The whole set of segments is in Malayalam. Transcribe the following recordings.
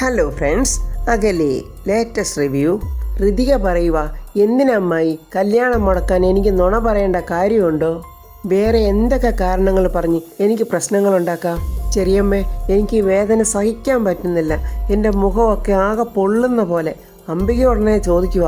ഹലോ ഫ്രണ്ട്സ്, അകലെ ലേറ്റസ്റ്റ് റിവ്യൂ. ഋതിക പറയുക, എന്തിനമ്മായി കല്യാണം മുടക്കാൻ എനിക്ക് നുണ പറയേണ്ട കാര്യമുണ്ടോ? വേറെ എന്തൊക്കെ കാരണങ്ങൾ പറഞ്ഞ് എനിക്ക് പ്രശ്നങ്ങളുണ്ടാക്കാം? ചെറിയമ്മേ, എനിക്ക് വേദന സഹിക്കാൻ പറ്റുന്നില്ല. എൻ്റെ മുഖമൊക്കെ ആകെ പൊള്ളുന്ന പോലെ. അംബിക ഉടനെ ചോദിക്കുക,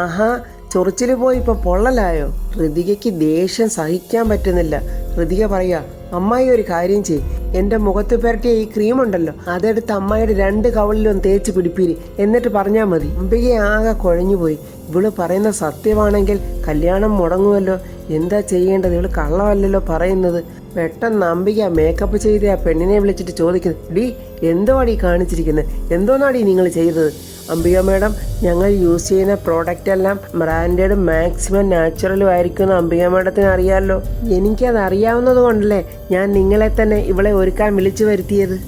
ആഹാ, ചൊറിച്ചിൽ പോയി ഇപ്പോൾ പൊള്ളലായോ? ഋതികയ്ക്ക് ദേഷ്യം സഹിക്കാൻ പറ്റുന്നില്ല. ഋതിക പറയുക, അമ്മായി ഒരു കാര്യം ചെയ്യും, എൻ്റെ മുഖത്ത് പുരട്ടിയ ഈ ക്രീം ഉണ്ടല്ലോ, അതെടുത്ത് അമ്മായിയുടെ 2 കവിളിലും തേച്ച് പിടിപ്പീര്, എന്നിട്ട് പറഞ്ഞാൽ മതി. അംബിക ആകെ കുഴഞ്ഞുപോയി. ഇവള് പറയുന്ന സത്യമാണെങ്കിൽ കല്യാണം മുടങ്ങുമല്ലോ. എന്താ ചെയ്യേണ്ടത്? ഇവള് കള്ളമല്ലല്ലോ പറയുന്നത്. പെട്ടെന്ന് അംബിക മേക്കപ്പ് ചെയ്ത് ആ പെണ്ണിനെ വിളിച്ചിട്ട് ചോദിക്കുന്നു, ഡി എന്തുവാടി കാണിച്ചിരിക്കുന്നത്? എന്തോന്നാടി നിങ്ങൾ ചെയ്തത്? അംബിക മാഡം, ഞങ്ങൾ യൂസ് ചെയ്യുന്ന പ്രോഡക്റ്റ് എല്ലാം ബ്രാൻഡഡ് മാക്സിമം നാച്ചുറലും ആയിരിക്കുമെന്ന് അംബിക മാഡത്തിന് അറിയാമല്ലോ. എനിക്കത് അറിയാവുന്നത് കൊണ്ടല്ലേ ഞാൻ നിങ്ങളെ തന്നെ ഇവളെ ഒരുക്കാൻ വിളിച്ചു വരുത്തിയത്.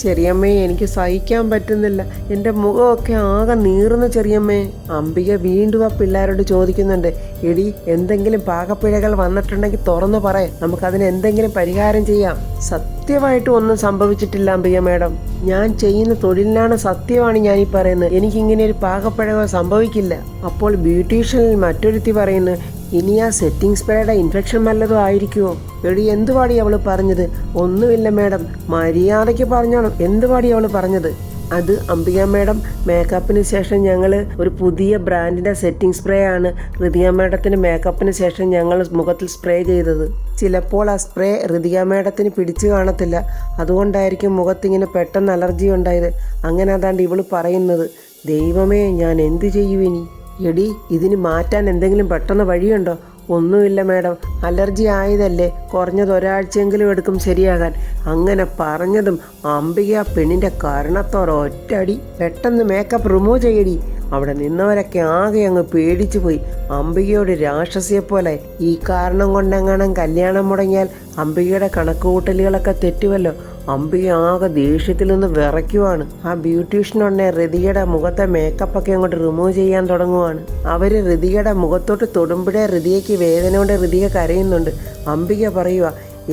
ചെറിയമ്മയെ, എനിക്ക് സഹിക്കാൻ പറ്റുന്നില്ല. എൻ്റെ മുഖമൊക്കെ ആകെ നീറുന്നു ചെറിയമ്മേ. അംബിക വീണ്ടും ആ പിള്ളേരോട് ചോദിക്കുന്നുണ്ട്, എടി എന്തെങ്കിലും പാകപ്പിഴകൾ വന്നിട്ടുണ്ടെങ്കിൽ തുറന്നു പറയാം, നമുക്കതിന് എന്തെങ്കിലും പരിഹാരം ചെയ്യാം. സത്യമായിട്ടും ഒന്നും സംഭവിച്ചിട്ടില്ല അംബിക മാഡം. ഞാൻ ചെയ്യുന്ന തൊഴിലിനാണ് സത്യമാണ് ഞാനീ പറയുന്നത്. എനിക്കിങ്ങനെ ഒരു പാകപ്പിഴവോ സംഭവിക്കില്ല. അപ്പോൾ ബ്യൂട്ടീഷ്യനിൽ മറ്റൊരുത്തി പറയുന്നു, ഇനി ആ സെറ്റിംഗ് സ്പ്രേയുടെ ഇൻഫെക്ഷൻ വല്ലതും ആയിരിക്കുമോ? എടി എന്തുപാടി അവൾ പറഞ്ഞത്? ഒന്നുമില്ല മാഡം, മര്യാദയ്ക്ക് പറഞ്ഞോളൂ. എന്തുപാടി അവൾ പറഞ്ഞത്? അത് അംബിക മാഡം, മേക്കപ്പിന് ശേഷം ഞങ്ങൾ ഒരു പുതിയ ബ്രാൻഡിൻ്റെ സെറ്റിംഗ് സ്പ്രേ ആണ് ഋതിക മാഡത്തിന് മേക്കപ്പിന് ശേഷം ഞങ്ങൾ മുഖത്തിൽ സ്പ്രേ ചെയ്തത്. ചിലപ്പോൾ ആ സ്പ്രേ ഋതിക മാഡത്തിന് പിടിച്ചു കാണത്തില്ല, അതുകൊണ്ടായിരിക്കും മുഖത്തിങ്ങനെ പെട്ടെന്ന് അലർജി ഉണ്ടായത്. അങ്ങനെ അതാണ്ട് ഇവള് പറയുന്നത്. ദൈവമേ, ഞാൻ എന്തു ചെയ്യുവിനി? എടി, ഇതിന് മാറ്റാൻ എന്തെങ്കിലും പെട്ടെന്ന് വഴിയുണ്ടോ? ഒന്നുമില്ല മാഡം, അലർജി ആയതല്ലേ, കുറഞ്ഞത് ഒരാഴ്ചയെങ്കിലും എടുക്കും ശരിയാകാൻ. അങ്ങനെ പറഞ്ഞതും അംബിക പെണ്ണിൻ്റെ കരണത്തോരൊറ്റടി. പെട്ടെന്ന് മേക്കപ്പ് റിമൂവ് ചെയ്യടി. അവിടെ നിന്നവരൊക്കെ ആകെ അങ്ങ് പേടിച്ചു പോയി. അംബികയോട് രാക്ഷസിയെപ്പോലെ. ഈ കാരണം കൊണ്ടെങ്ങാനും കല്യാണം മുടങ്ങിയാൽ അംബികയുടെ കണക്കുകൂട്ടലുകളൊക്കെ തെറ്റുമല്ലോ. അംബിക ആകെ ദേഷ്യത്തിൽ നിന്ന് വിറയ്ക്കുവാണ്. ആ ബ്യൂട്ടീഷ്യനുടനെ ഋതികയുടെ മുഖത്തെ മേക്കപ്പൊക്കെ അങ്ങോട്ട് റിമൂവ് ചെയ്യാൻ തുടങ്ങുവാണ്. അവര് ഋതികയുടെ മുഖത്തോട്ട് തൊടുമ്പോഴേ ഋതികയ്ക്ക് വേദന കൊണ്ട് ഋതിക കരയുന്നുണ്ട്. അംബിക പറയുക,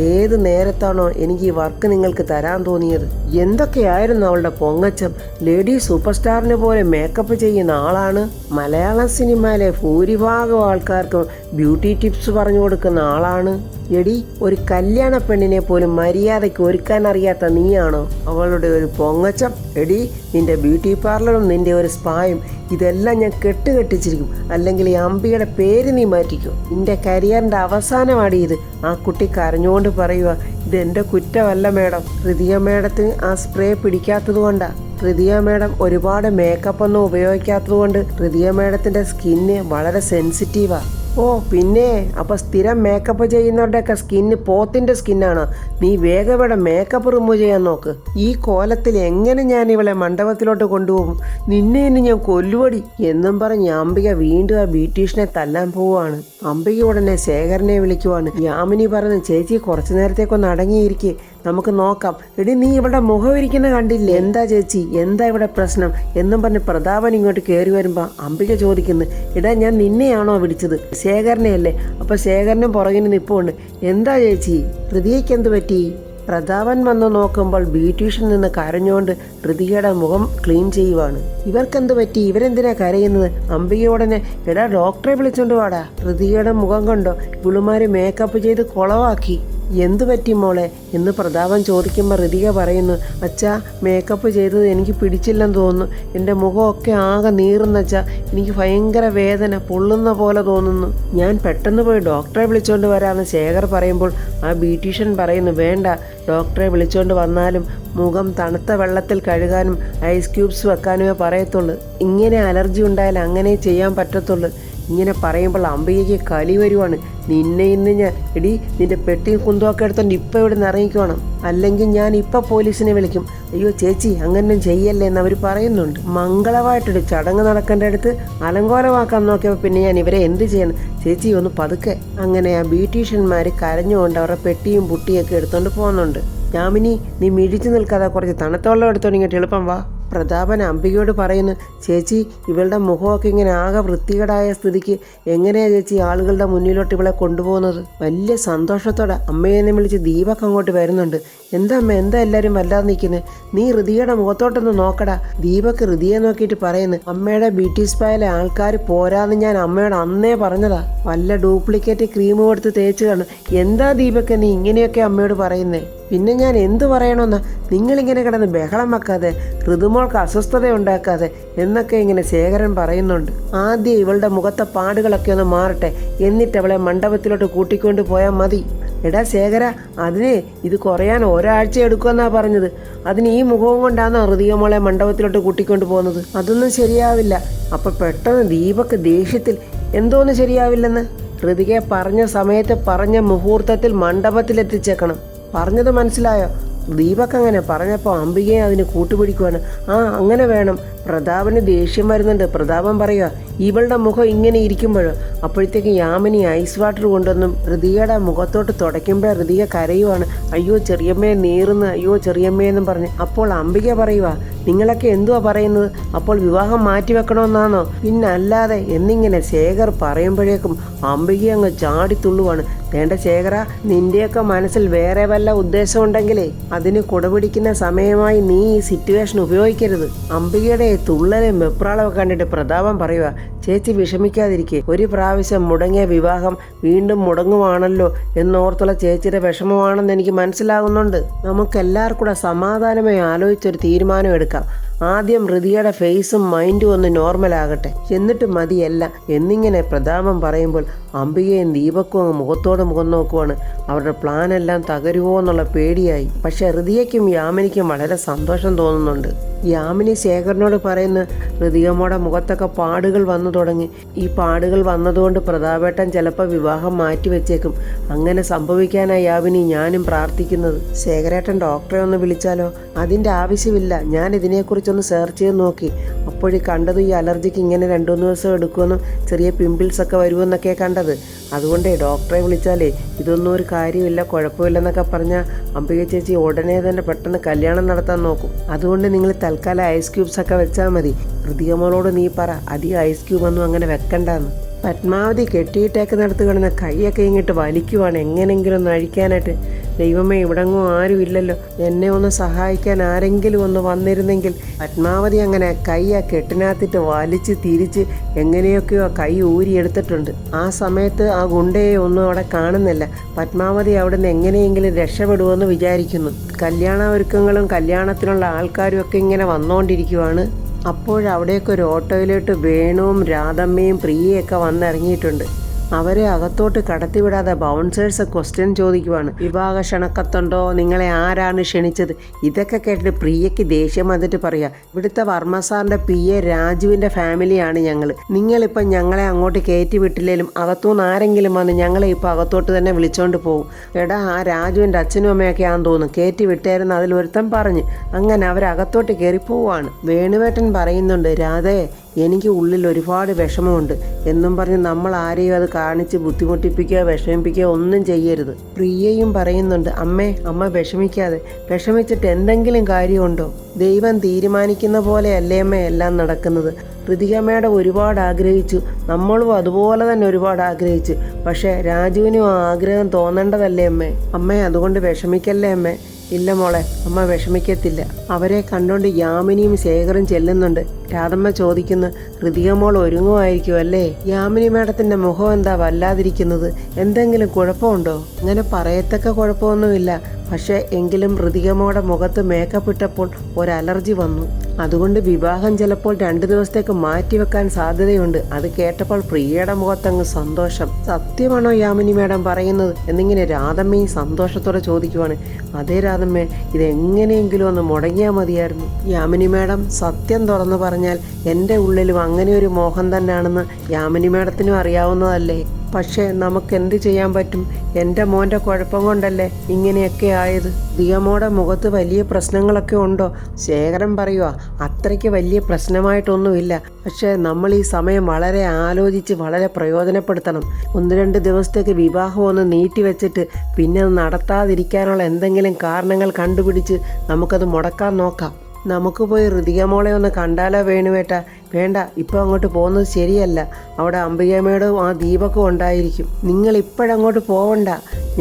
ഏത് നേരത്താണോ എനിക്ക് ഈ വർക്ക് നിങ്ങൾക്ക് തരാൻ തോന്നിയത്? എന്തൊക്കെയായിരുന്നു അവളുടെ പൊങ്ങച്ചം! ലേഡി സൂപ്പർ സ്റ്റാറിനെ പോലെ മേക്കപ്പ് ചെയ്യുന്ന ആളാണ്. മലയാളം സിനിമയിലെ ഭൂരിഭാഗം ആൾക്കാർക്കും ബ്യൂട്ടി ടിപ്സ് പറഞ്ഞു കൊടുക്കുന്ന ആളാണ്. എടി, ഒരു കല്യാണ പെണ്ണിനെ പോലും മര്യാദയ്ക്ക് ഒരുക്കാൻ അറിയാത്ത നീയാണോ അവളുടെ ഒരു പൊങ്ങച്ചം? എടി, നിന്റെ ബ്യൂട്ടി പാർലറും നിന്റെ ഒരു സ്പായും ഇതെല്ലാം ഞാൻ കെട്ടിച്ചിരിക്കും. അല്ലെങ്കിൽ ഈ അംബികയുടെ പേര് നീ മാറ്റിക്കും. നിന്റെ കരിയറിൻ്റെ അവസാനമാണ് ഇത്. ആ കുട്ടി കരഞ്ഞുകൊണ്ട് പറയുക, ഇതെൻ്റെ കുറ്റമല്ല മാഡം, ഋതിക മാഡത്തിന് ആ സ്പ്രേ പിടിക്കാത്തത് കൊണ്ടാണ്. ഋതിക മാഡം ഒരുപാട് മേക്കപ്പ് ഒന്നും ഉപയോഗിക്കാത്തത് കൊണ്ട് ഋതിക മാഡത്തിൻ്റെ സ്കിന്ന് വളരെ സെൻസിറ്റീവാണ്. ഓ പിന്നെ, അപ്പോൾ സ്ഥിരം മേക്കപ്പ് ചെയ്യുന്നവരുടെയൊക്കെ സ്കിന്ന് പോത്തിൻ്റെ സ്കിന്നാണോ? നീ വേഗം ഇവിടെ മേക്കപ്പ് റിമൂവ് ചെയ്യാൻ നോക്ക്. ഈ കോലത്തിൽ എങ്ങനെ ഞാൻ ഇവളെ മണ്ഡപത്തിലോട്ട് കൊണ്ടുപോകും? നിന്നെ ഇന്ന് ഞാൻ കൊല്ലുവടി എന്നും പറഞ്ഞ് അംബിക വീണ്ടും ആ ബ്യൂട്ടീഷ്യനെ തല്ലാൻ പോവുകയാണ്. അംബിക ഉടനെ ശേഖരനെ വിളിക്കുവാണ്. യാമിനി പറഞ്ഞു, ചേച്ചി കുറച്ചു നേരത്തേക്കൊന്ന് അടങ്ങിയിരിക്കേ, നമുക്ക് നോക്കാം. എടി, നീ ഇവിടെ മുഖം ഇരിക്കുന്ന കണ്ടില്ലേ? എന്താ ചേച്ചി, എന്താ ഇവിടെ പ്രശ്നം എന്നും പറഞ്ഞ് പ്രതാപൻ ഇങ്ങോട്ട് കയറി വരുമ്പോൾ അംബിക ചോദിക്കുന്നു, എടാ ഞാൻ നിന്നെയാണോ വിളിച്ചത്? ശേഖരനെയല്ലേ? അപ്പോൾ ശേഖരനും പുറകിന് നിൽപ്പുണ്ട്. എന്താ ചേച്ചി, ഋതികയ്ക്ക് എന്ത് പറ്റി? പ്രതാപൻ വന്ന് നോക്കുമ്പോൾ ബ്യൂട്ടീഷ്യൻ നിന്ന് കരഞ്ഞുകൊണ്ട് ഋതികയുടെ മുഖം ക്ലീൻ ചെയ്യുവാണ്. ഇവർക്കെന്ത് പറ്റി? ഇവരെന്തിനാ കരയുന്നത്? അംബികയോടനെ, എടാ ഡോക്ടറെ വിളിച്ചോണ്ട് വാടാ. ഋതികയുടെ മുഖം കണ്ടോ? ഇവളുമാര് മേക്കപ്പ് ചെയ്ത് കുളവാക്കി. എന്തു പറ്റി മോളെ എന്ന് പ്രതാപൻ ചോദിക്കുമ്പോൾ ഋതിക പറയുന്നു, അച്ഛാ, മേക്കപ്പ് ചെയ്തത് എനിക്ക് പിടിച്ചില്ലെന്ന് തോന്നുന്നു. എൻ്റെ മുഖമൊക്കെ ആകെ നീറുന്നച്ചാ, എനിക്ക് ഭയങ്കര വേദന, പൊള്ളുന്ന പോലെ തോന്നുന്നു. ഞാൻ പെട്ടെന്ന് പോയി ഡോക്ടറെ വിളിച്ചുകൊണ്ട് വരാമെന്ന് ശേഖർ പറയുമ്പോൾ ആ ബ്യൂട്ടീഷ്യൻ പറയുന്നു, വേണ്ട, ഡോക്ടറെ വിളിച്ചുകൊണ്ട് വന്നാലും മുഖം തണുത്ത വെള്ളത്തിൽ കഴുകാനും ഐസ് ക്യൂബ്സ് വെക്കാനുമേ പറയത്തുള്ളൂ. ഇങ്ങനെ അലർജി ഉണ്ടായാൽ അങ്ങനെ ചെയ്യാൻ പറ്റത്തുള്ളൂ. ഇങ്ങനെ പറയുമ്പോൾ അംബികയ്ക്ക് കലി വരുവാണ്. നിന്നെ ഇന്ന് ഞാൻ, എടി, നിന്റെ പെട്ടിയും കുന്തമൊക്കെ എടുത്തോണ്ട് ഇപ്പം ഇവിടെ നിന്ന് ഇറങ്ങിക്കോണം, അല്ലെങ്കിൽ ഞാൻ ഇപ്പം പോലീസിനെ വിളിക്കും. അയ്യോ ചേച്ചി, അങ്ങനെ ചെയ്യല്ലേ എന്ന് അവർ പറയുന്നുണ്ട്. മംഗളമായിട്ടൊരു ചടങ്ങ് നടക്കേണ്ട അടുത്ത് അലങ്കോലമാക്കാൻ നോക്കിയപ്പോൾ പിന്നെ ഞാൻ ഇവരെ എന്ത് ചെയ്യണം? ചേച്ചി ഒന്ന് പതുക്കെ. അങ്ങനെ ആ ബ്യൂട്ടീഷ്യന്മാർ കരഞ്ഞുകൊണ്ട് അവരുടെ പെട്ടിയും പുട്ടിയൊക്കെ എടുത്തോണ്ട് പോകുന്നുണ്ട്. യാമിനി, നീ മിഴിച്ചു നിൽക്കാതെ കുറച്ച് തണുത്ത വെള്ളം എടുത്തോണ്ട് ഇങ്ങോട്ട് എളുപ്പം വാ. പ്രതാപൻ അംബികയോട് പറയുന്നു, ചേച്ചി, ഇവളുടെ മുഖമൊക്കെ ഇങ്ങനെ ആകെ വൃത്തികേടായ സ്ഥിതിക്ക് എങ്ങനെയാ ചേച്ചി ആളുകളുടെ മുന്നിലോട്ട് ഇവളെ കൊണ്ടുപോകുന്നത്? വലിയ സന്തോഷത്തോടെ അമ്മയെന്നെ വിളിച്ച് ദീപക് അങ്ങോട്ട് വരുന്നുണ്ട്. എന്താ അമ്മ, എന്താ എല്ലാവരും വല്ലാതെ നിൽക്കുന്നത്? നീ ഋതികയുടെ മുഖത്തോട്ടൊന്ന് നോക്കടാ. ദീപക് ഋതിയെ നോക്കിയിട്ട് പറയുന്നു, അമ്മയുടെ ബ്യൂട്ടി സ്പായിലെ ആൾക്കാർ പോരാന്ന് ഞാൻ അമ്മയോട് അന്നേ പറഞ്ഞതാ. വല്ല ഡ്യൂപ്ലിക്കേറ്റ് ക്രീം കൊടുത്ത് തേച്ച് കാണും. എന്താ ദീപക് നീ ഇങ്ങനെയൊക്കെ അമ്മയോട് പറയുന്നേ? പിന്നെ ഞാൻ എന്തു പറയണമെന്നാ? നിങ്ങളിങ്ങനെ കിടന്ന് ബഹളം വെക്കാതെ, ഋതുമോൾക്ക് അസ്വസ്ഥത ഉണ്ടാക്കാതെ എന്നൊക്കെ ഇങ്ങനെ ശേഖരൻ പറയുന്നുണ്ട്. ആദ്യം ഇവളുടെ മുഖത്തെ പാടുകളൊക്കെ ഒന്ന് മാറട്ടെ, എന്നിട്ട് അവളെ മണ്ഡപത്തിലോട്ട് കൂട്ടിക്കൊണ്ട് പോയാൽ മതി. എടാ ശേഖര, അതിന് ഇത് കുറയാൻ ഒരാഴ്ച എടുക്കുമെന്നാ പറഞ്ഞത്. അതിന് ഈ മുഖവും കൊണ്ടാണ് ഋതിക മോളെ മണ്ഡപത്തിലോട്ട് കൂട്ടിക്കൊണ്ട് പോകുന്നത്. അതൊന്നും ശരിയാവില്ല. അപ്പം പെട്ടെന്ന് ദീപക് ദേഷ്യത്തിൽ, എന്തോന്ന് ശരിയാവില്ലെന്ന്? ഋതികയെ പറഞ്ഞ സമയത്ത് പറഞ്ഞ മുഹൂർത്തത്തിൽ മണ്ഡപത്തിലെത്തിച്ചേക്കണം. പറഞ്ഞത് മനസ്സിലായോ? ദീപക് അങ്ങനെ പറഞ്ഞപ്പോൾ അംബികയെ അതിന് കൂട്ടുപിടിക്കുവാണ്. ആ അങ്ങനെ വേണം. പ്രതാപന് ദേഷ്യം വരുന്നുണ്ട്. പ്രതാപൻ പറയുക, ഇവളുടെ മുഖം ഇങ്ങനെ ഇരിക്കുമ്പോഴോ? അപ്പോഴത്തേക്ക് യാമിനി ഐസ് വാട്ടർ കൊണ്ടുവന്നും ഋതികയുടെ മുഖത്തോട്ട് തുടയ്ക്കുമ്പോൾ ഋതിക കരയുവാണ്. അയ്യോ ചെറിയമ്മയെ നീറുന്നു, അയ്യോ ചെറിയമ്മയെന്നും പറഞ്ഞ്. അപ്പോൾ അംബിക പറയുക, നിങ്ങളൊക്കെ എന്തുവാ പറയുന്നത്? അപ്പോൾ വിവാഹം മാറ്റിവെക്കണമെന്നാണോ? പിന്നല്ലാതെ എന്നിങ്ങനെ ശേഖർ പറയുമ്പോഴേക്കും അംബിക അങ്ങ് ചാടിത്തുള്ളുവാണ്. വേണ്ട ശേഖര, നിന്റെയൊക്കെ മനസ്സിൽ വേറെ വല്ല ഉദ്ദേശം ഉണ്ടെങ്കിലേ അതിന് കുടപിടിക്കുന്ന സമയമായി നീ ഈ സിറ്റുവേഷൻ ഉപയോഗിക്കരുത്. അംബികയുടെ തുള്ളലും വെപ്രാളമൊക്കെ കണ്ടിട്ട് പ്രതാപം പറയുക, ചേച്ചി വിഷമിക്കാതിരിക്കെ. ഒരു പ്രാവശ്യം മുടങ്ങിയ വിവാഹം വീണ്ടും മുടങ്ങുവാണല്ലോ എന്നോർത്തുള്ള ചേച്ചിയുടെ വിഷമമാണെന്ന് എനിക്ക് മനസ്സിലാകുന്നുണ്ട്. നമുക്കെല്ലാവർക്കും കൂടെ സമാധാനമായി ആലോചിച്ചൊരു തീരുമാനം എടുക്കാം. ആദ്യം ഋതിയുടെ ഫേസും മൈൻഡും ഒന്ന് നോർമലാകട്ടെ, എന്നിട്ട് മതിയല്ല എന്നിങ്ങനെ പ്രതാപം പറയുമ്പോൾ അംബികയും ദീപക്കും അങ്ങ് മുഖത്തോട് മുഖം നോക്കുവാണ്. അവരുടെ പ്ലാനെല്ലാം തകരുമോ എന്നുള്ള പേടിയായി. പക്ഷെ ഋതികയ്ക്കും യാമിനിക്കും വളരെ സന്തോഷം തോന്നുന്നുണ്ട്. യാമിനി ശേഖരനോട് പറയുന്ന, ഋതികമ്മയുടെ മുഖത്തൊക്കെ പാടുകൾ വന്നു തുടങ്ങി. ഈ പാടുകൾ വന്നതുകൊണ്ട് പ്രതാപേട്ടൻ ചിലപ്പോൾ വിവാഹം മാറ്റിവെച്ചേക്കും. അങ്ങനെ സംഭവിക്കാനായി യാമിനി ഞാനും പ്രാർത്ഥിക്കുന്നത്. ശേഖരേട്ടൻ ഡോക്ടറെ ഒന്ന് വിളിച്ചാലോ? അതിൻ്റെ ആവശ്യമില്ല. ഞാൻ ഇതിനെക്കുറിച്ചൊന്ന് സെർച്ച് ചെയ്ത് നോക്കി. അപ്പോഴീ കണ്ടത് ഈ അലർജിക്ക് ഇങ്ങനെ 2-3 ദിവസം എടുക്കുമെന്നും ചെറിയ പിമ്പിൾസൊക്കെ വരുമെന്നൊക്കെ കണ്ടത്. അതുകൊണ്ടേ ഡോക്ടറെ വിളിച്ചാലേ ഇതൊന്നും ഒരു കാര്യമില്ല, കുഴപ്പമില്ലെന്നൊക്കെ പറഞ്ഞാൽ അംബിക ചേച്ചി ഉടനെ തന്നെ പെട്ടെന്ന് കല്യാണം നടത്താൻ നോക്കും. അതുകൊണ്ട് നിങ്ങൾ തൽക്കാലം ഐസ് ക്യൂബ്സൊക്കെ വെച്ചാൽ മതി. ഋതികമ്മളോട് നീ പറ, അധികം ഐസ് ക്യൂബൊന്നും അങ്ങനെ വെക്കണ്ടെന്ന്. പത്മാവതി കെട്ടിയിട്ടേക്കുന്നിടത്ത് കിടന്ന കൈയൊക്കെ ഇങ്ങോട്ട് വലിക്കുവാണ് എങ്ങനെങ്കിലും ഒന്ന് അഴിക്കാനായിട്ട്. ദൈവമേ, ഇവിടെങ്ങും ആരും ഇല്ലല്ലോ, എന്നെ ഒന്ന് സഹായിക്കാൻ ആരെങ്കിലും ഒന്ന് വന്നിരുന്നെങ്കിൽ. പത്മാവതി അങ്ങനെ കൈ ആ കെട്ടിനകത്തിട്ട് വലിച്ച് തിരിച്ച് എങ്ങനെയൊക്കെയോ കൈ ഊരിയെടുത്തിട്ടുണ്ട്. ആ സമയത്ത് ആ ഗുണ്ടയെ ഒന്നും അവിടെ കാണുന്നില്ല. പത്മാവതി അവിടുന്ന് എങ്ങനെയെങ്കിലും രക്ഷപ്പെടുമെന്ന് വിചാരിക്കുന്നു. കല്യാണ ഒരുക്കങ്ങളും കല്യാണത്തിനുള്ള ആൾക്കാരും ഒക്കെ ഇങ്ങനെ വന്നുകൊണ്ടിരിക്കുവാണ്. അപ്പോഴവിടേക്ക് ഒരു ഓട്ടോയിലോട്ട് വേണുവും രാധമ്മയും പ്രിയയൊക്കെ വന്നിറങ്ങിയിട്ടുണ്ട്. അവരെ അകത്തോട്ട് കടത്തിവിടാതെ ബൗൺസേഴ്സ് ക്വസ്റ്റ്യൻ ചോദിക്കുവാണ്. വിവാഹ ക്ഷണക്കത്തുണ്ടോ? നിങ്ങളെ ആരാണ് ക്ഷണിച്ചത്? ഇതൊക്കെ കേട്ടിട്ട് പ്രിയയ്ക്ക് ദേഷ്യം വന്നിട്ട് പറയാ, ഇവിടുത്തെ വർമ്മ സാറിൻ്റെ PA രാജുവിൻ്റെ ഫാമിലിയാണ് ഞങ്ങൾ. നിങ്ങളിപ്പം ഞങ്ങളെ അങ്ങോട്ട് കയറ്റി വിട്ടില്ലേലും അകത്തുനിന്ന് ആരെങ്കിലും വന്ന് ഞങ്ങളെ ഇപ്പം അകത്തോട്ട് തന്നെ വിളിച്ചോണ്ട് പോകും. എടാ, ആ രാജുവിൻ്റെ അച്ഛനും അമ്മയൊക്കെ ആണെന്ന് തോന്നുന്നു കയറ്റി വിട്ടായിരുന്നു അതിലൊരുത്തൻ പറഞ്ഞ്. അങ്ങനെ അവരകത്തോട്ട് കയറിപ്പോവാണ്. വേണുവേട്ടൻ പറയുന്നുണ്ട്, രാധേ, എനിക്ക് ഉള്ളിൽ ഒരുപാട് വിഷമമുണ്ട് എന്നും പറഞ്ഞ് നമ്മൾ ആരെയും അത് കാണിച്ച് ബുദ്ധിമുട്ടിപ്പിക്കുകയോ വിഷമിപ്പിക്കുകയോ ഒന്നും ചെയ്യരുത്. പ്രിയയും പറയുന്നുണ്ട്, അമ്മ വിഷമിക്കാതെ. വിഷമിച്ചിട്ട് എന്തെങ്കിലും കാര്യമുണ്ടോ? ദൈവം തീരുമാനിക്കുന്ന പോലെയല്ലേ അമ്മ എല്ലാം നടക്കുന്നത്. ഋതികമ്മയുടെ ഒരുപാട് ആഗ്രഹിച്ചു, നമ്മളും അതുപോലെ തന്നെ ഒരുപാട് ആഗ്രഹിച്ചു. പക്ഷേ രാജുവിനും ആ ആഗ്രഹം തോന്നേണ്ടതല്ലേ അമ്മേ? അതുകൊണ്ട് വിഷമിക്കല്ലേ അമ്മേ? ഇല്ല മോളെ, അമ്മ വിഷമിക്കത്തില്ല. അവരെ കണ്ടോണ്ട് യാമിനിയും ശേഖറും ചെല്ലുന്നുണ്ട്. രാധമ്മ ചോദിക്കുന്നു, ഋതിക മോൾ ഒരുങ്ങുമായിരിക്കും അല്ലേ? യാമിനി മേഡത്തിൻ്റെ മുഖം എന്താ വല്ലാതിരിക്കുന്നത്? എന്തെങ്കിലും കുഴപ്പമുണ്ടോ? അങ്ങനെ പറയത്തക്ക കുഴപ്പമൊന്നുമില്ല. പക്ഷേ എങ്കിലും ഋതികമ്മയുടെ മുഖത്ത് മേക്കപ്പ് ഇട്ടപ്പോൾ ഒരു അലർജി വന്നു. അതുകൊണ്ട് വിവാഹം ചിലപ്പോൾ 2 ദിവസത്തേക്ക് മാറ്റിവെക്കാൻ സാധ്യതയുണ്ട്. അത് കേട്ടപ്പോൾ പ്രിയയുടെ മുഖത്തങ്ങ് സന്തോഷം. സത്യമാണോ യാമിനി മേഡം പറയുന്നത് എന്നിങ്ങനെ രാധമ്മയും സന്തോഷത്തോടെ ചോദിക്കുവാണ്. അതേ രാധമ്മേ, ഇതെങ്ങനെയെങ്കിലും ഒന്ന് മുടങ്ങിയാൽ മതിയായിരുന്നു. യാമിനി മേഡം, സത്യം തുറന്നു പറഞ്ഞാൽ എൻ്റെ ഉള്ളിലും അങ്ങനെ ഒരു മോഹം തന്നെയാണെന്ന് യാമിനി മേഡത്തിനും അറിയാവുന്നതല്ലേ? പക്ഷേ നമുക്ക് എന്ത് ചെയ്യാൻ പറ്റും? എൻ്റെ മോൻ്റെ കുഴപ്പം കൊണ്ടല്ലേ ഇങ്ങനെയൊക്കെ ആയത്. ദിയമോടെ മുഖത്ത് വലിയ പ്രശ്നങ്ങളൊക്കെ ഉണ്ടോ? ശേഖരൻ പറയുക, അത്രയ്ക്ക് വലിയ പ്രശ്നമായിട്ടൊന്നുമില്ല. പക്ഷേ നമ്മൾ ഈ സമയം വളരെ ആലോചിച്ച് വളരെ പ്രയോജനപ്പെടുത്തണം. 1-2 ദിവസത്തേക്ക് വിവാഹം ഒന്ന് നീട്ടിവെച്ചിട്ട് പിന്നെ അത് നടത്താതിരിക്കാനുള്ള എന്തെങ്കിലും കാരണങ്ങൾ കണ്ടുപിടിച്ച് നമുക്കത് മുടക്കാൻ നോക്കാം. നമുക്ക് പോയി ഋതിക മോളെ ഒന്ന് കണ്ടാലോ വേണുവേട്ട? വേണ്ട, ഇപ്പോൾ അങ്ങോട്ട് പോകുന്നത് ശരിയല്ല. അവിടെ അംബികമ്മയോടും ആ ദീപക്കും ഉണ്ടായിരിക്കും. നിങ്ങൾ ഇപ്പോഴങ്ങോട്ട് പോവണ്ട.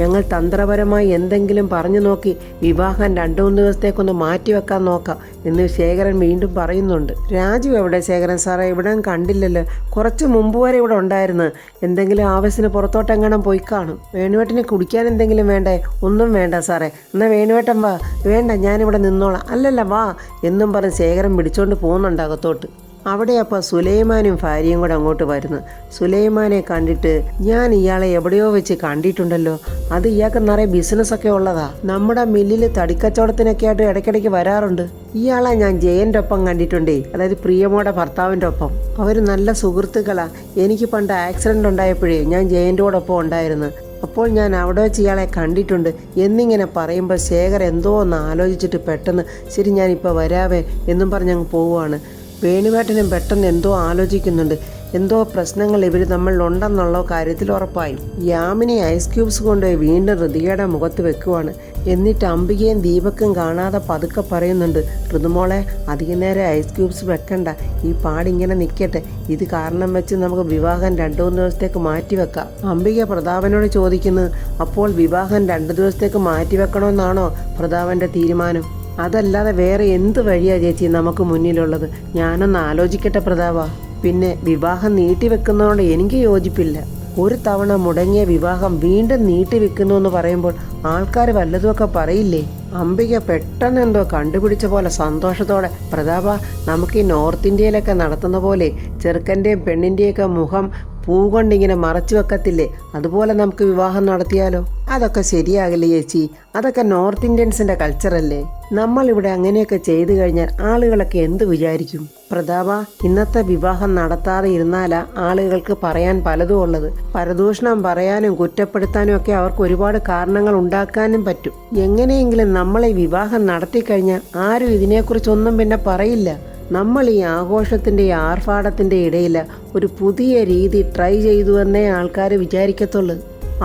ഞങ്ങൾ തന്ത്രപരമായി എന്തെങ്കിലും പറഞ്ഞു നോക്കി വിവാഹം 2-3 ദിവസത്തേക്കൊന്ന് മാറ്റിവെക്കാൻ നോക്കാം എന്ന് ശേഖരൻ വീണ്ടും പറയുന്നുണ്ട്. രാജു എവിടെ ശേഖരൻ സാറേ? ഇവിടെ കണ്ടില്ലല്ലോ. കുറച്ച് മുമ്പ് വരെ ഇവിടെ ഉണ്ടായിരുന്നു. എന്തെങ്കിലും ആവശ്യത്തിന് പുറത്തോട്ടെങ്ങാനും പോയി കാണും. വേണുവേട്ടന് കുടിക്കാൻ എന്തെങ്കിലും വേണ്ടേ? ഒന്നും വേണ്ട സാറേ. എന്നാൽ വേണുവേട്ടൻ വാ. വേണ്ട, ഞാനിവിടെ നിന്നോളാം. അല്ലല്ല വാ എന്നും പറഞ്ഞ് ശേഖരൻ പിടിച്ചോണ്ട് പോകുന്നുണ്ട് അകത്തോട്ട്. അവിടെ അപ്പോൾ സുലൈമാനും ഭാര്യയും കൂടെ അങ്ങോട്ട് വരുന്നു. സുലൈമാനെ കണ്ടിട്ട്, ഞാൻ ഇയാളെ എവിടെയോ വെച്ച് കണ്ടിട്ടുണ്ടല്ലോ. അത് ഇയാൾക്ക് നിറയെ ബിസിനസ്സൊക്കെ ഉള്ളതാ. നമ്മുടെ മില്ലിൽ തടിക്കച്ചവടത്തിനൊക്കെ ആയിട്ട് ഇടയ്ക്കിടയ്ക്ക് വരാറുണ്ട്. ഇയാളെ ഞാൻ ജയൻ്റെ ഒപ്പം കണ്ടിട്ടുണ്ടേ, അതായത് പ്രിയമോടെ ഭർത്താവിൻ്റെ ഒപ്പം. അവർ നല്ല സുഹൃത്തുക്കളാ. എനിക്ക് പണ്ട് ആക്സിഡൻ്റ് ഉണ്ടായപ്പോഴേ ഞാൻ ജയൻ്റെ കൂടൊപ്പം ഉണ്ടായിരുന്നു. അപ്പോൾ ഞാൻ അവിടെ വെച്ച് ഇയാളെ കണ്ടിട്ടുണ്ട് എന്നിങ്ങനെ പറയുമ്പോൾ ശേഖർ എന്തോ ഒന്ന് ആലോചിച്ചിട്ട് പെട്ടെന്ന് ശരി ഞാനിപ്പോൾ വരാവേ എന്നും പറഞ്ഞ് അങ്ങ് പോവുകയാണ്. വേണുവേട്ടനും പെട്ടെന്ന് എന്തോ ആലോചിക്കുന്നുണ്ട്. എന്തോ പ്രശ്നങ്ങൾ ഇവർ തമ്മിലുണ്ടെന്നുള്ള കാര്യത്തിൽ ഉറപ്പായി. യാമിനി ഐസ് ക്യൂബ്സ് കൊണ്ടുപോയി വീണ്ടും ഋതികയുടെ മുഖത്ത് വെക്കുവാണ്. എന്നിട്ട് അംബികയും ദീപക്കും കാണാതെ പതുക്കെ പറയുന്നുണ്ട്, ഋതുമോളെ അധികം നേരം ഐസ് ക്യൂബ്സ് വെക്കണ്ട, ഈ പാടിങ്ങനെ നിൽക്കട്ടെ. ഇത് കാരണം വെച്ച് നമുക്ക് വിവാഹം 2-3 ദിവസത്തേക്ക് മാറ്റിവെക്കാം. അംബിക പ്രതാപനോട് ചോദിക്കുന്നു, അപ്പോൾ വിവാഹം 2 ദിവസത്തേക്ക് മാറ്റിവെക്കണമെന്നാണോ പ്രതാപൻ്റെ തീരുമാനം? അതല്ലാതെ വേറെ എന്ത് വഴിയാ ചേച്ചി നമുക്ക് മുന്നിലുള്ളത്? ഞാനൊന്ന് ആലോചിക്കട്ടെ പ്രതാപ. പിന്നെ വിവാഹം നീട്ടിവെക്കുന്നതുകൊണ്ട് എനിക്ക് യോജിപ്പില്ല. ഒരു തവണ മുടങ്ങിയ വിവാഹം വീണ്ടും നീട്ടിവെക്കുന്നു എന്ന് പറയുമ്പോൾ ആൾക്കാർ വല്ലതുമൊക്കെ പറയില്ലേ? അംബിക പെട്ടെന്ന് എന്തോ കണ്ടുപിടിച്ച പോലെ സന്തോഷത്തോടെ, പ്രതാപ നമുക്ക് ഈ നോർത്ത് ഇന്ത്യയിലൊക്കെ നടത്തുന്ന പോലെ ചെറുക്കൻ്റെയും പെണ്ണിൻ്റെയൊക്കെ മുഖം പൂ കൊണ്ടിങ്ങനെ മറച്ചു വെക്കത്തില്ലേ, അതുപോലെ നമുക്ക് വിവാഹം നടത്തിയാലോ? അതൊക്കെ ശരിയാകില്ല ചേച്ചി, അതൊക്കെ നോർത്ത് ഇന്ത്യൻസിൻ്റെ കൾച്ചറല്ലേ. നമ്മളിവിടെ അങ്ങനെയൊക്കെ ചെയ്തു കഴിഞ്ഞാൽ ആളുകളൊക്കെ എന്ത് വിചാരിക്കും? പ്രതാപ, ഇന്നത്തെ വിവാഹം നടത്താതെ ഇരുന്നാലാ ആളുകൾക്ക് പറയാൻ പലതും ഉള്ളത്. പരദൂഷണം പറയാനും കുറ്റപ്പെടുത്താനും ഒക്കെ അവർക്ക് ഒരുപാട് കാരണങ്ങൾ ഉണ്ടാക്കാനും പറ്റും. എങ്ങനെയെങ്കിലും നമ്മളെ വിവാഹം നടത്തിക്കഴിഞ്ഞാൽ ആരും ഇതിനെക്കുറിച്ചൊന്നും പിന്നെ പറയില്ല. നമ്മൾ ഈ ആഘോഷത്തിൻ്റെ ആർഭാടത്തിൻ്റെ ഇടയിൽ ഒരു പുതിയ രീതി ട്രൈ ചെയ്തുവെന്നേ ആൾക്കാർ വിചാരിക്കത്തുള്ളൂ.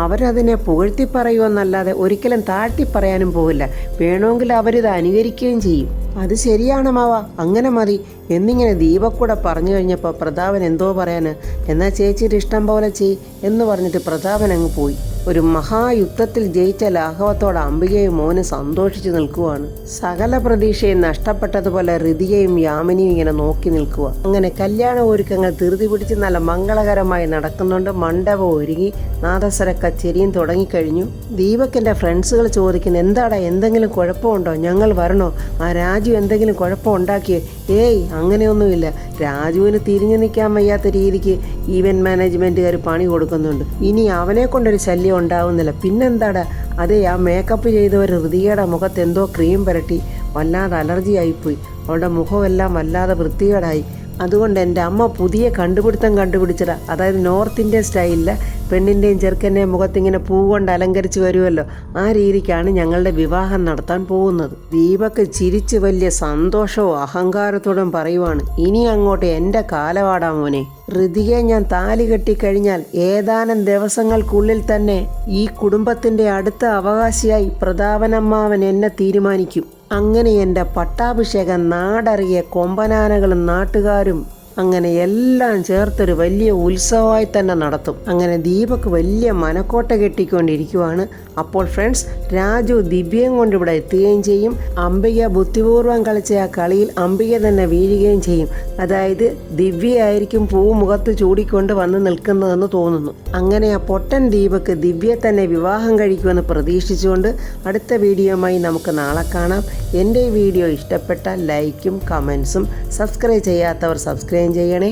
അവരതിനെ പുകഴ്ത്തി പറയുമെന്നല്ലാതെ ഒരിക്കലും താഴ്ത്തി പറയാനും പോകില്ല. വേണമെങ്കിൽ അവരിത് അനുകരിക്കുകയും ചെയ്യും. അത് ശരിയാണ് മാവ, അങ്ങനെ മതി എന്നിങ്ങനെ ദീപക്കൂടെ പറഞ്ഞു കഴിഞ്ഞപ്പോൾ പ്രതാപൻ എന്തോ പറയാന്, എന്നാൽ ചേച്ചിയുടെ ഇഷ്ടം പോലെ ചെയ് എന്ന് പറഞ്ഞിട്ട് പ്രതാപൻ അങ്ങ് പോയി. ഒരു മഹായുദ്ധത്തിൽ ജയിച്ച ലാഘവത്തോടെ അംബികയും മോനും സന്തോഷിച്ചു നിൽക്കുവാണ്. സകല പ്രതീക്ഷയും നഷ്ടപ്പെട്ടതുപോലെ ഋതികയും യാമിനിയും ഇങ്ങനെ നോക്കി നിൽക്കുക. അങ്ങനെ കല്യാണ ഒരുക്കങ്ങൾ ധൃതി പിടിച്ച് നല്ല മംഗളകരമായി നടക്കുന്നുണ്ട്. മണ്ഡപം ഒരുങ്ങി, നാദസ്വര കച്ചേരിയും തുടങ്ങിക്കഴിഞ്ഞു. ദീപക്കിൻ്റെ ഫ്രണ്ട്സുകൾ ചോദിക്കുന്നു, എന്താടാ എന്തെങ്കിലും കുഴപ്പമുണ്ടോ? ഞങ്ങൾ വരണോ? ആ രാജു എന്തെങ്കിലും കുഴപ്പമുണ്ടാക്കിയോ? ഏയ് അങ്ങനെയൊന്നുമില്ല. രാജുവിന് തിരിഞ്ഞു നിൽക്കാൻ വയ്യാത്ത രീതിക്ക് ഈവൻറ്റ് മാനേജ്മെൻറ്റുകാർ പണി കൊടുക്കുന്നുണ്ട്. ഇനി അവനെ കൊണ്ടൊരു ശല്യം ഉണ്ടാവുന്നില്ല. പിന്നെന്താടാ? അതെ, ആ മേക്കപ്പ് ചെയ്തവർ ഋതികയുടെ മുഖത്ത് എന്തോ ക്രീം പുരട്ടി വല്ലാതെ അലർജി ആയിപ്പോയി. അവളുടെ മുഖമെല്ലാം വല്ലാതെ വൃത്തികേടായി. അതുകൊണ്ട് എൻ്റെ അമ്മ പുതിയ കണ്ടുപിടുത്തം കണ്ടുപിടിച്ചതാ. അതായത് നോർത്ത് ഇന്ത്യൻ സ്റ്റൈലിൽ പെണ്ണിൻ്റെയും ചെറുക്കൻ്റെയും മുഖത്തിങ്ങനെ പൂ കൊണ്ട് അലങ്കരിച്ച് വരുമല്ലോ, ആ രീതിക്കാണ് ഞങ്ങളുടെ വിവാഹം നടത്താൻ പോകുന്നത്. ദീപക്ക് ചിരിച്ച് വലിയ സന്തോഷവും അഹങ്കാരത്തോടും പറയുവാണ്, ഇനി അങ്ങോട്ട് എൻ്റെ കാലവാടാ മോനെ. ഋതികയെ ഞാൻ താലി കെട്ടിക്കഴിഞ്ഞാൽ ഏതാനും ദിവസങ്ങൾക്കുള്ളിൽ തന്നെ ഈ കുടുംബത്തിൻ്റെ അടുത്ത അവകാശിയായി പ്രതാപനമ്മാവൻ എന്നെ തീരുമാനിക്കും. അങ്ങനെ എൻ്റെ പട്ടാഭിഷേകം നാടറിയ കൊമ്പനാനകളും നാട്ടുകാരും അങ്ങനെ എല്ലാം ചേർത്തൊരു വലിയ ഉത്സവമായി തന്നെ നടത്തും. അങ്ങനെ ദീപക്ക് വലിയ മനക്കോട്ട കെട്ടിക്കൊണ്ടിരിക്കുവാണ്. അപ്പോൾ ഫ്രണ്ട്സ്, രാജു ദിവ്യയും കൊണ്ട് ഇവിടെ എത്തുകയും ചെയ്യും. അംബിക ബുദ്ധിപൂർവ്വം കളിച്ച ആ കളിയിൽ അംബിക തന്നെ വീഴുകയും ചെയ്യും. അതായത് ദിവ്യയായിരിക്കും പൂ മുഖത്ത് ചൂടിക്കൊണ്ട് വന്ന് നിൽക്കുന്നതെന്ന് തോന്നുന്നു. അങ്ങനെ ആ പൊട്ടൻ ദീപക്ക് ദിവ്യയെ തന്നെ വിവാഹം കഴിക്കുമെന്ന് പ്രതീക്ഷിച്ചുകൊണ്ട് അടുത്ത വീഡിയോയുമായി നമുക്ക് നാളെ കാണാം. എൻ്റെ ഈ വീഡിയോ ഇഷ്ടപ്പെട്ടാൽ ലൈക്കും കമൻസും, സബ്സ്ക്രൈബ് ചെയ്യാത്തവർ സബ്സ്ക്രൈബ് ചെയ്യണേ.